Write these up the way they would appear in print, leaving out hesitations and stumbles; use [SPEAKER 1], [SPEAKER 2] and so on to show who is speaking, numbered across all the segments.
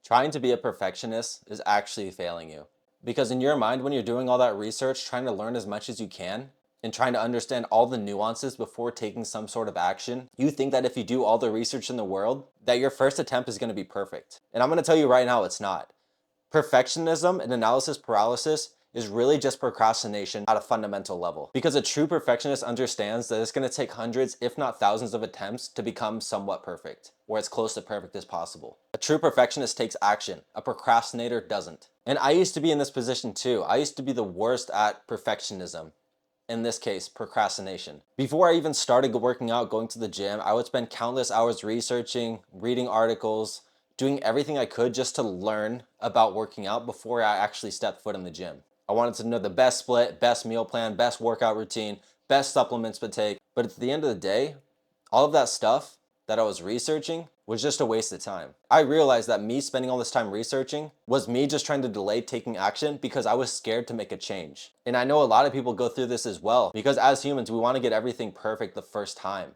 [SPEAKER 1] Trying to be a perfectionist is actually failing you. Because in your mind, when you're doing all that research, trying to learn as much as you can, and trying to understand all the nuances before taking some sort of action, you think that if you do all the research in the world, that your first attempt is going to be perfect. And I'm going to tell you right now, it's not. Perfectionism and analysis paralysis is really just procrastination at a fundamental level. Because a true perfectionist understands that it's going to take hundreds, if not thousands of attempts to become somewhat perfect, or as close to perfect as possible. A true perfectionist takes action. A procrastinator doesn't. And I used to be in this position too. I used to be the worst at perfectionism. In this case, procrastination. Before I even started working out, going to the gym, I would spend countless hours researching, reading articles, doing everything I could just to learn about working out before I actually stepped foot in the gym. I wanted to know the best split, best meal plan, best workout routine, best supplements to take. But at the end of the day, all of that stuff that I was researching was just a waste of time. I realized that me spending all this time researching was me just trying to delay taking action because I was scared to make a change. And I know a lot of people go through this as well because as humans, we want to get everything perfect the first time.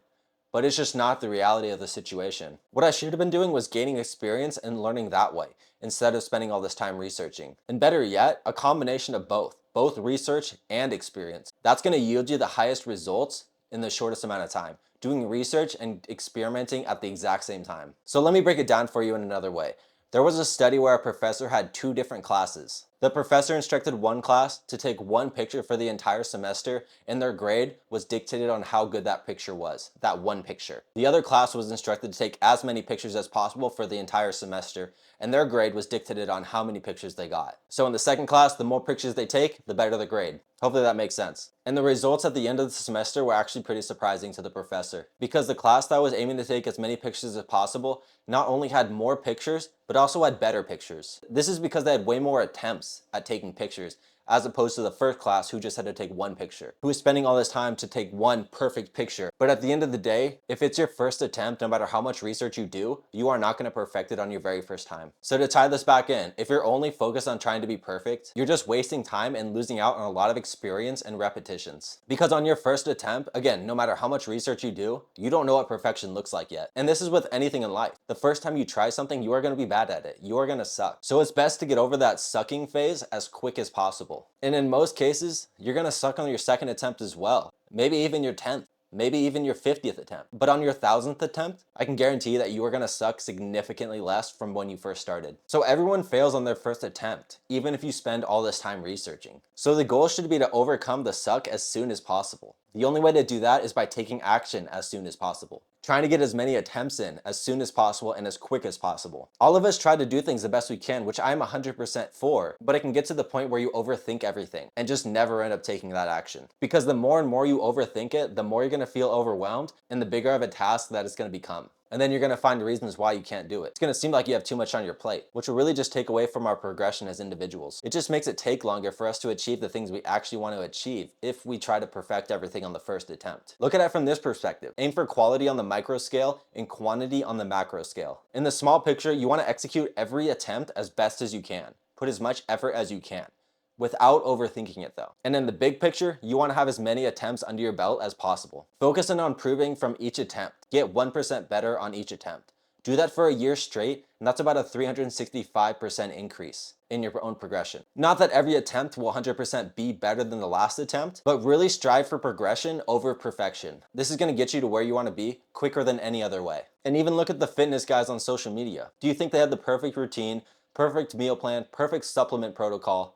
[SPEAKER 1] But it's just not the reality of the situation. What I should have been doing was gaining experience and learning that way instead of spending all this time researching. And better yet, a combination of both research and experience. That's going to yield you the highest results in the shortest amount of time, doing research and experimenting at the exact same time. So let me break it down for you in another way. There was a study where a professor had two different classes. The professor instructed one class to take one picture for the entire semester, and their grade was dictated on how good that picture was, that one picture. The other class was instructed to take as many pictures as possible for the entire semester, and their grade was dictated on how many pictures they got. So in the second class, the more pictures they take, the better the grade. Hopefully that makes sense. And the results at the end of the semester were actually pretty surprising to the professor, because the class that was aiming to take as many pictures as possible not only had more pictures, but also had better pictures. This is because they had way more attempts at taking pictures, as opposed to the first class who just had to take one picture, who was spending all this time to take one perfect picture. But at the end of the day, if it's your first attempt, no matter how much research you do, you are not going to perfect it on your very first time. So to tie this back in, if you're only focused on trying to be perfect, you're just wasting time and losing out on a lot of experience and repetitions. Because on your first attempt, again, no matter how much research you do, you don't know what perfection looks like yet. And this is with anything in life. The first time you try something, you are going to be bad at it. You are going to suck. So it's best to get over that sucking phase as quick as possible. And in most cases, you're going to suck on your second attempt as well. Maybe even your 10th. Maybe even your 50th attempt. But on your 1000th attempt, I can guarantee that you are going to suck significantly less from when you first started. So everyone fails on their first attempt, even if you spend all this time researching. So the goal should be to overcome the suck as soon as possible. The only way to do that is by taking action as soon as possible. Trying to get as many attempts in as soon as possible and as quick as possible. All of us try to do things the best we can, which I'm 100% for, but it can get to the point where you overthink everything and just never end up taking that action. Because the more and more you overthink it, the more you're going to feel overwhelmed and the bigger of a task that it's going to become. And then you're going to find reasons why you can't do it. It's going to seem like you have too much on your plate, which will really just take away from our progression as individuals. It just makes it take longer for us to achieve the things we actually want to achieve if we try to perfect everything on the first attempt. Look at it from this perspective. Aim for quality on the micro scale and quantity on the macro scale. In the small picture, you want to execute every attempt as best as you can. Put as much effort as you can, without overthinking it though. And in the big picture, you want to have as many attempts under your belt as possible. Focusing on improving from each attempt. Get 1% better on each attempt. Do that for a year straight, and that's about a 365% increase in your own progression. Not that every attempt will 100% be better than the last attempt, but really strive for progression over perfection. This is going to get you to where you want to be quicker than any other way. And even look at the fitness guys on social media. Do you think they had the perfect routine, perfect meal plan, perfect supplement protocol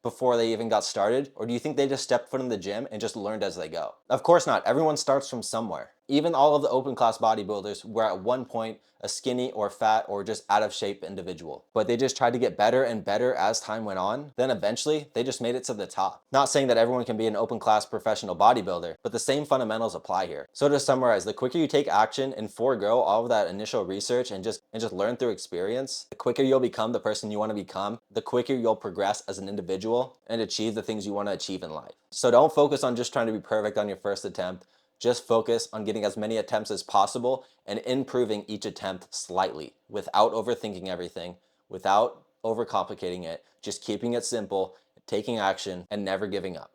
[SPEAKER 1] before they even got started? Or do you think they just stepped foot in the gym and just learned as they go? Of course not. Everyone starts from somewhere. Even all of the open class bodybuilders were at one point a skinny or fat or just out of shape individual. But they just tried to get better and better as time went on. Then eventually they just made it to the top. Not saying that everyone can be an open class professional bodybuilder, but the same fundamentals apply here. So to summarize, the quicker you take action and forego all of that initial research and just learn through experience, the quicker you'll become the person you want to become, the quicker you'll progress as an individual and achieve the things you want to achieve in life. So don't focus on just trying to be perfect on your first attempt. Just focus on getting as many attempts as possible and improving each attempt slightly without overthinking everything, without overcomplicating it, just keeping it simple, taking action, and never giving up.